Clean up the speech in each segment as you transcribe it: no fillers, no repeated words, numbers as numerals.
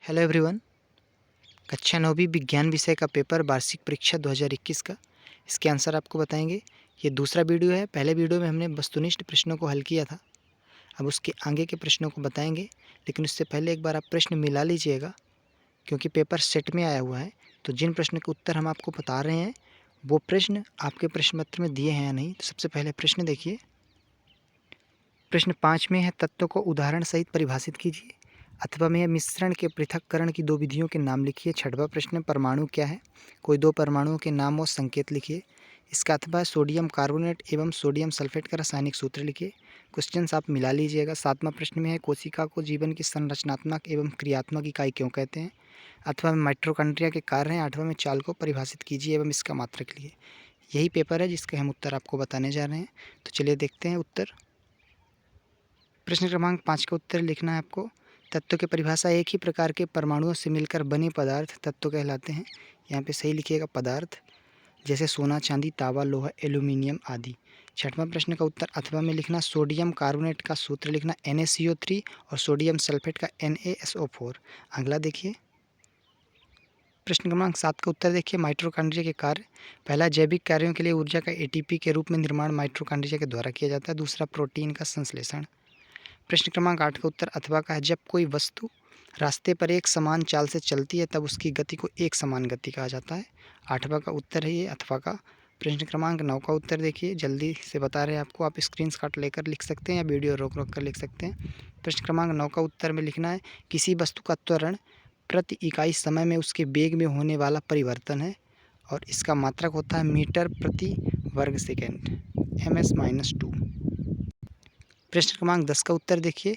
Hello everyone. कक्षा 9वीं विज्ञान विषय का पेपर वार्षिक परीक्षा 2021 का इसके आंसर आपको बताएंगे। ये दूसरा वीडियो है। पहले वीडियो में हमने वस्तुनिष्ठ प्रश्नों को हल किया था। अब उसके आगे के प्रश्नों को बताएंगे, लेकिन उससे पहले एक बार आप प्रश्न मिला लीजिएगा, क्योंकि पेपर सेट में आया हुआ है। तो जिन प्रश्न के उत्तर हम आपको बता रहे हैं वो प्रश्न आपके प्रश्न पत्र में दिए हैं या नहीं। तो सबसे पहले प्रश्न देखिए। प्रश्न 5 में है, तत्व को उदाहरण सहित परिभाषित कीजिए। अथवा में मिश्रण के पृथक्करण की दो विधियों के नाम लिखिए। छठवां प्रश्न, परमाणु क्या है? कोई दो परमाणुओं के नाम और संकेत लिखिए। इसका अथवा सोडियम कार्बोनेट एवं सोडियम सल्फेट का रासायनिक सूत्र लिखिए। क्वेश्चंस आप मिला लीजिएगा। 7वां प्रश्न में है, कोशिका को जीवन की संरचनात्मक एवं क्रियात्मक इकाई क्यों कहते हैं? अथवा में माइटोकॉन्ड्रिया के कार्य हैं। 8वां में चाल को परिभाषित कीजिए एवं इसका मात्रक लिए। यही पेपर है जिसके हम उत्तर आपको बताने जा रहे हैं। तो चलिए देखते हैं उत्तर। प्रश्न क्रमांक 5 का उत्तर लिखना है आपको। तत्व की परिभाषा, एक ही प्रकार के परमाणुओं से मिलकर बने पदार्थ तत्व कहलाते हैं। यहाँ पे सही लिखिएगा पदार्थ, जैसे सोना, चांदी, तांबा, लोहा, एल्यूमिनियम आदि। 6वां प्रश्न का उत्तर अथवा में लिखना, सोडियम कार्बोनेट का सूत्र लिखना NaCO3 और सोडियम सल्फेट का NaSO4। अगला देखिए। प्रश्न क्रमांक 7 का उत्तर देखिए, माइटोकॉन्ड्रिया के कार्य। पहला, जैविक कार्यों के लिए ऊर्जा का ATP के रूप में निर्माण माइटोकॉन्ड्रिया के द्वारा किया जाता है। दूसरा, प्रोटीन का संश्लेषण। प्रश्न क्रमांक 8 का उत्तर अथवा का है, जब कोई वस्तु रास्ते पर एक समान चाल से चलती है तब उसकी गति को एक समान गति कहा जाता है। 8वां का उत्तर है ये अथवा का। प्रश्न क्रमांक 9 का उत्तर देखिए, जल्दी से बता रहे हैं आपको, आप स्क्रीनशॉट लेकर लिख सकते हैं या वीडियो रोक रोक कर लिख सकते हैं। प्रश्न क्रमांक 9 का उत्तर में लिखना है, किसी वस्तु का त्वरण प्रति इकाई समय में उसके वेग में होने वाला परिवर्तन है और इसका मात्रक होता है मीटर प्रति वर्ग सेकेंड, ms-2। प्रश्न क्रमांक 10 का उत्तर देखिए,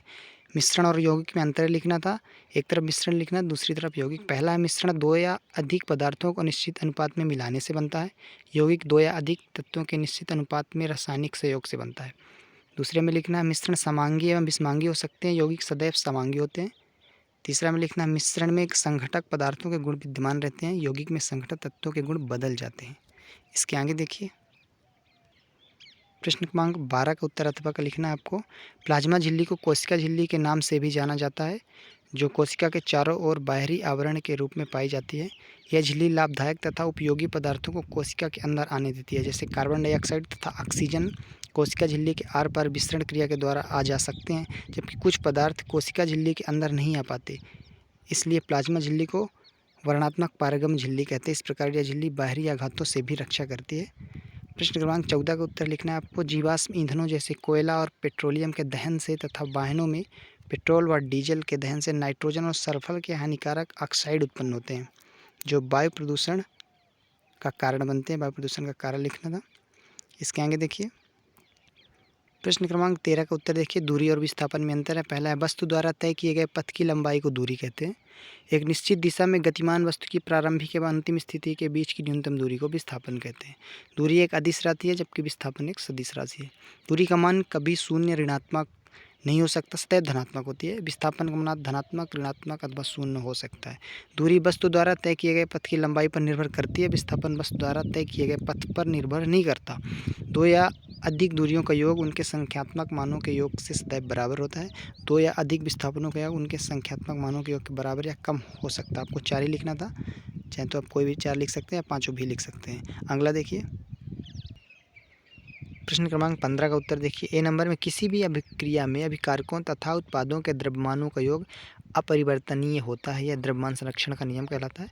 मिश्रण और यौगिक में अंतर लिखना था। एक तरफ मिश्रण लिखना, दूसरी तरफ यौगिक। पहला है, मिश्रण दो या अधिक पदार्थों को निश्चित अनुपात में मिलाने से बनता है। यौगिक दो या अधिक तत्वों के निश्चित अनुपात में रासायनिक संयोग से बनता है। दूसरे में लिखना है, मिश्रण समांगी एवं विषमांगी हो सकते हैं, यौगिक सदैव समांगी होते हैं। तीसरा में लिखना है, मिश्रण में संघटक पदार्थों के गुण विद्यमान रहते हैं, यौगिक में संघटक तत्वों के गुण बदल जाते हैं। इसके आगे देखिए। प्रश्न क्रमांक 12 का उत्तर अथवा का लिखना है आपको। प्लाज्मा झिल्ली को कोशिका झिल्ली के नाम से भी जाना जाता है, जो कोशिका के चारों ओर बाहरी आवरण के रूप में पाई जाती है। यह झिल्ली लाभदायक तथा उपयोगी पदार्थों को कोशिका के अंदर आने देती है, जैसे कार्बन डाइऑक्साइड तथा ऑक्सीजन कोशिका झिल्ली के आर पार विसरण क्रिया के द्वारा आ जा सकते हैं, जबकि कुछ पदार्थ कोशिका झिल्ली के अंदर नहीं आ पाते। इसलिए प्लाज्मा झिल्ली को वर्णात्मक पारगम झिल्ली कहते हैं। इस प्रकार यह झिल्ली बाहरी आघातों से भी रक्षा करती है। प्रश्न क्रमांक 14 का उत्तर लिखना है आपको। जीवाश्म ईंधनों जैसे कोयला और पेट्रोलियम के दहन से तथा वाहनों में पेट्रोल व डीजल के दहन से नाइट्रोजन और सल्फर के हानिकारक ऑक्साइड उत्पन्न होते हैं, जो वायु प्रदूषण का कारण बनते हैं। वायु प्रदूषण का कारण लिखना था। इसके आगे देखिए। प्रश्न क्रमांक 13 का उत्तर देखिए, दूरी और विस्थापन में अंतर है। पहला है, वस्तु द्वारा तय किए गए पथ की लंबाई को दूरी कहते हैं। एक निश्चित दिशा में गतिमान वस्तु की प्रारंभिक एवं अंतिम स्थिति के बीच की न्यूनतम दूरी को विस्थापन कहते हैं। दूरी एक अदिश राशि है, जबकि विस्थापन एक सदिश राशि है। दूरी का मान कभी शून्य ऋणात्मक नहीं हो सकता, सदैव धनात्मक होती है। विस्थापन का मान धनात्मक, ऋणात्मक अथवा शून्य हो सकता है। दूरी वस्तु द्वारा तय किए गए पथ की लंबाई पर निर्भर करती है। विस्थापन वस्तु द्वारा तय किए गए पथ पर निर्भर नहीं करता। दो या अधिक दूरियों का योग उनके संख्यात्मक मानों के योग से सदैव बराबर होता है। दो या अधिक विस्थापनों का योग उनके संख्यात्मक मानों के योग के बराबर या कम हो सकता है। आपको 4 ही लिखना था, चाहे तो आप कोई भी 4 लिख सकते हैं या 5 भी लिख सकते हैं। अगला देखिए। प्रश्न क्रमांक 15 का उत्तर देखिए। ए नंबर में किसी भी अभिक्रिया में अभिकारकों तथा उत्पादों के द्रव्यमानों का योग अपरिवर्तनीय होता है, यह द्रव्यमान संरक्षण का नियम कहलाता है।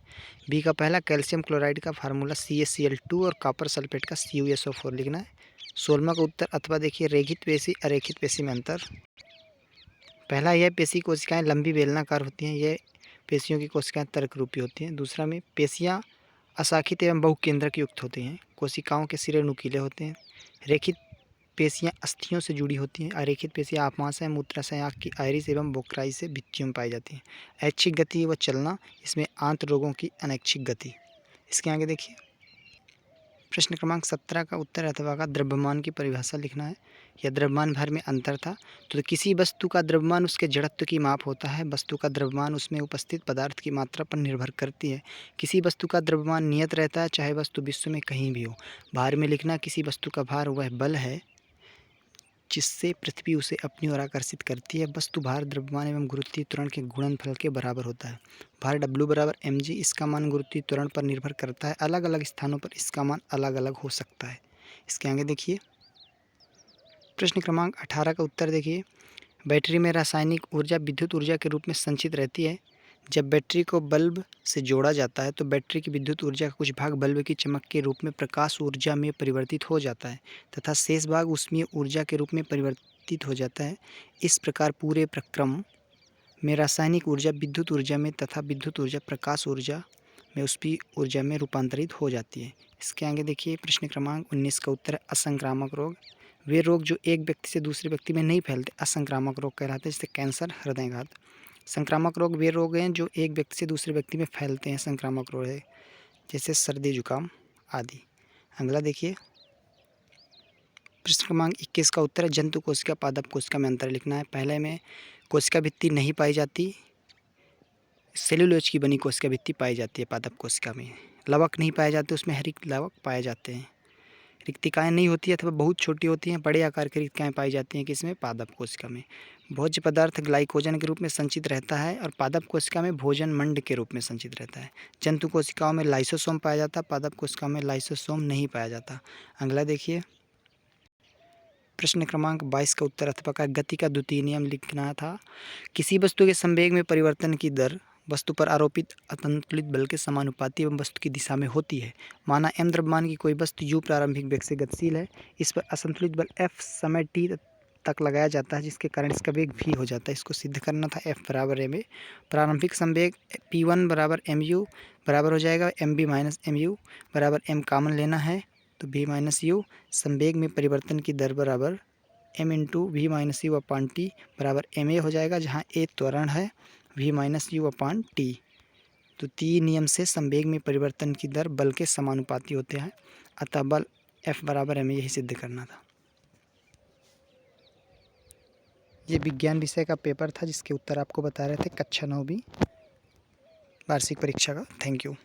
बी का पहला, कैल्शियम क्लोराइड का फार्मूला CaCl2 और कॉपर सल्फेट का CuSO4 लिखना है। 16वां का उत्तर अथवा देखिए, रेखित पेशी अरेखित पेशी में अंतर। पहला, यह पेशी कोशिकाएं लंबी बेलनाकार होती हैं, यह पेशियों की कोशिकाएं तर्क रूपी होती हैं। दूसरा में, पेशियां अशाखित एवं बहुकेंद्रक युक्त होती हैं, कोशिकाओं के सिरे नुकीले होते हैं। रेखित पेशियां अस्थियों से जुड़ी होती हैं। अरेखित पेशियां आमाशय, मूत्राशय, आँख की आइरिस एवं बोक्राई से भित्तियों में पाई जाती हैं। ऐच्छिक गति व चलना, इसमें आंत रोगों की अनैच्छिक गति। इसके आगे देखिए। प्रश्न क्रमांक 17 का उत्तर अथवा का द्रव्यमान की परिभाषा लिखना है। यह द्रव्यमान भर में अंतर था। तो किसी वस्तु का द्रव्यमान उसके जड़त्व की माप होता है। वस्तु का द्रव्यमान उसमें उपस्थित पदार्थ की मात्रा पर निर्भर करती है। किसी वस्तु का द्रव्यमान नियत रहता है, चाहे वस्तु विश्व में कहीं भी हो। भार में लिखना, किसी वस्तु का भार वह बल है जिससे पृथ्वी उसे अपनी ओर आकर्षित करती है। वस्तु भार, द्रव्यमान एवं गुरुत्वीय त्वरण के गुणनफल के बराबर होता है। भार W बराबर mg, इसका मान गुरुत्वीय त्वरण पर निर्भर करता है। अलग अलग स्थानों पर इसका मान अलग अलग हो सकता है। इसके आगे देखिए प्रश्न क्रमांक 18 का उत्तर देखिए। बैटरी में रासायनिक ऊर्जा विद्युत ऊर्जा के रूप में संचित रहती है। जब बैटरी को बल्ब से जोड़ा जाता है तो बैटरी की विद्युत ऊर्जा का कुछ भाग बल्ब की चमक के रूप में प्रकाश ऊर्जा में परिवर्तित हो जाता है तथा शेष भाग ऊष्मीय ऊर्जा के रूप में परिवर्तित हो जाता है। इस प्रकार पूरे प्रक्रम में रासायनिक ऊर्जा विद्युत ऊर्जा में तथा विद्युत ऊर्जा प्रकाश ऊर्जा में ऊष्मीय ऊर्जा में रूपांतरित हो जाती है। इसके आगे देखिए प्रश्न क्रमांक 19 का उत्तर है असंक्रामक रोग। वे रोग जो एक व्यक्ति से दूसरे व्यक्ति में नहीं फैलते असंक्रामक रोग कहलाते हैं, जैसे कैंसर, हृदयघात। संक्रामक रोग वे रोग हैं जो एक व्यक्ति से दूसरे व्यक्ति में फैलते हैं, संक्रामक रोग है, जैसे सर्दी जुकाम आदि। अगला देखिए प्रश्न क्रमांक 21 का उत्तर है जंतु कोशिका पादप कोशिका में अंतर लिखना है। पहले में कोशिका भित्ति नहीं पाई जाती, सेल्यूलोज की बनी कोशिका भित्ति पाई जाती है पादप कोशिका में। लवक नहीं पाए जाते, उसमें हरित लवक पाए जाते हैं। रिक्तिकाएँ नहीं होती अथवा बहुत छोटी होती हैं, बड़े आकार की रिक्तिकाएँ पाई जाती हैं किसमें? पादप कोशिका में। भोज्य पदार्थ ग्लाइकोजन के रूप में संचित रहता है और पादप कोशिका में भोजन मंड के रूप में संचित रहता है। जंतु कोशिकाओं में लाइसोसोम पाया जाता है, पादप कोशिकाओं में लाइसोसोम नहीं पाया जाता। अगला देखिए प्रश्न क्रमांक 22 का उत्तर अथवा का गति का द्वितीय नियम लिखना था। किसी वस्तु के संवेग में परिवर्तन की दर वस्तु पर आरोपित असंतुलित बल के समानुपाती एवं वस्तु की दिशा में होती है। माना m द्रव्यमान की कोई वस्तु u प्रारंभिक वेग से गतिशील है, इस पर असंतुलित बल F समय t तक लगाया जाता है, जिसके कारण इसका वेग v हो जाता है। इसको सिद्ध करना था। F बराबर ma, प्रारंभिक संवेग p1 बराबर mu बराबर हो जाएगा mb माइनस mu बराबर m कॉमन लेना है तो v माइनस u। संवेग में परिवर्तन की दर बराबर m into v minus u upon t बराबर ma हो जाएगा, जहाँ a त्वरण है, v minus u upon t. तो तीन नियम से संवेग में परिवर्तन की दर बल के समानुपाती होते हैं, अतः बल F बराबर ma यही सिद्ध करना था। ये विज्ञान विषय का पेपर था जिसके उत्तर आपको बता रहे थे कक्षा 9वीं वार्षिक परीक्षा का। Thank you.